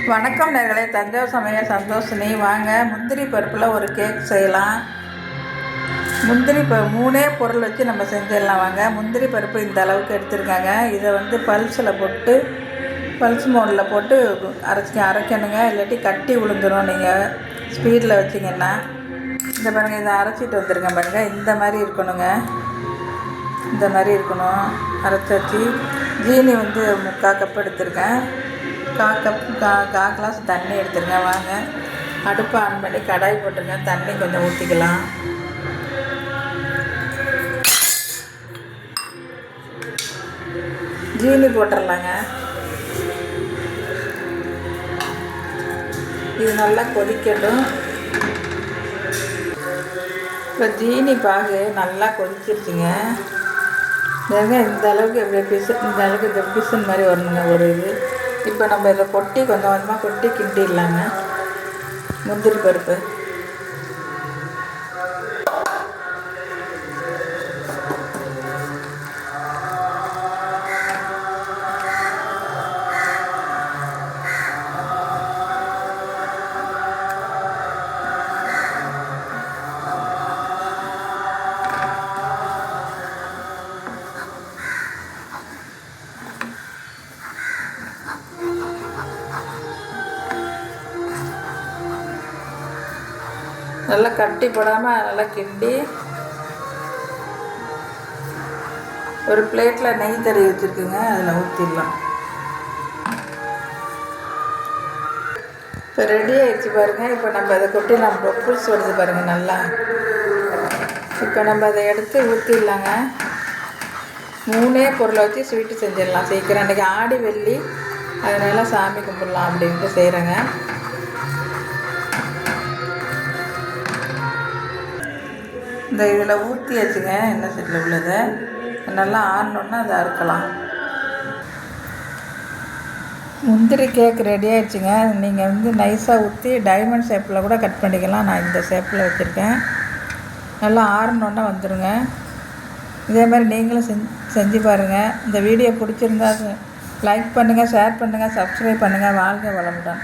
வணக்கம் நேர்களே, தஞ்சாவூர் சமையல் சந்தோஷினி. வாங்க, முந்திரி பருப்பில் ஒரு கேக் செய்யலாம். முந்திரி மூணே பொருள் வச்சு நம்ம செஞ்சிடலாம். வாங்க, முந்திரி பருப்பு இந்த அளவுக்கு எடுத்துருக்காங்க. இதை பல்ஸில் போட்டு பல்ஸ் மோடில் போட்டு அரைக்கணுங்க. இல்லாட்டி கட்டி விழுந்துடும். நீங்கள் ஸ்பீடில் வச்சிங்கன்னா இந்த பாருங்கள், இதை அரைச்சிட்டு வந்துருங்க. பாருங்கள், இந்த மாதிரி இருக்கணுங்க. இந்த மாதிரி இருக்கணும். அரைச்சி வச்சு ஜீனி 3/4 கப் எடுத்துருக்கேன். 1/4 கிளாஸ் தண்ணி எடுத்துருங்க. வாங்க, அடுப்பை ஆன் பண்ணி கடாய் போட்டுருங்க. தண்ணி கொஞ்சம் ஊற்றிக்கலாம். ஜீனி போட்டுடலாங்க. இது நல்லா கொதிக்கட்டும். இப்போ ஜீனி பாகு நல்லா கொதிச்சிருச்சுங்க. இந்த அளவுக்கு இந்த அளவுக்கு இந்த பிசுன் மாதிரி வரணுங்க ஒரு இது. இப்போ நம்ம இதை கொட்டி கொஞ்சம் கொஞ்சமாக கொட்டி கிண்டிடலாங்க. முந்திரி பருப்பு நல்லா கட்டி போடாமல் நல்லா கிண்டி ஒரு பிளேட்டில் நெய் தடவி வச்சுருக்குங்க. அதில் ஊற்றிடலாம். இப்போ ரெடி ஆகிடுச்சு பாருங்கள். இப்போ நம்ம அதை கொட்டி நம்ம புதுசு வருது பாருங்கள் நல்லா. இப்போ நம்ம அதை எடுத்து ஊற்றிடலாங்க. 3 பொருளை வச்சு ஸ்வீட்டு செஞ்சிடலாம் சீக்கிரம். அன்றைக்கி ஆடி வெள்ளி, அதனால சாமி கும்பிடலாம் அப்படின்ட்டு செய்கிறேங்க. இந்த இதில் ஊற்றியாச்சுங்க. எண்ணெய் செட்டில் உள்ளதை நல்லா ஆறணுன்னா அதை அறுக்கலாம். முந்திரி கேக் ரெடி ஆகிடுச்சுங்க. நீங்கள் நைஸாக ஊற்றி டைமண்ட் ஷேப்பில் கூட கட் பண்ணிக்கலாம். நான் இந்த ஷேப்பில் வச்சுருக்கேன். நல்லா ஆறணுன்னா வந்துடுங்க. இதே மாதிரி நீங்களும் செஞ்சு பாருங்கள். இந்த வீடியோ பிடிச்சிருந்தா லைக் பண்ணுங்கள், ஷேர் பண்ணுங்கள், சப்ஸ்கிரைப் பண்ணுங்கள். வாழ்க வளமுடன்.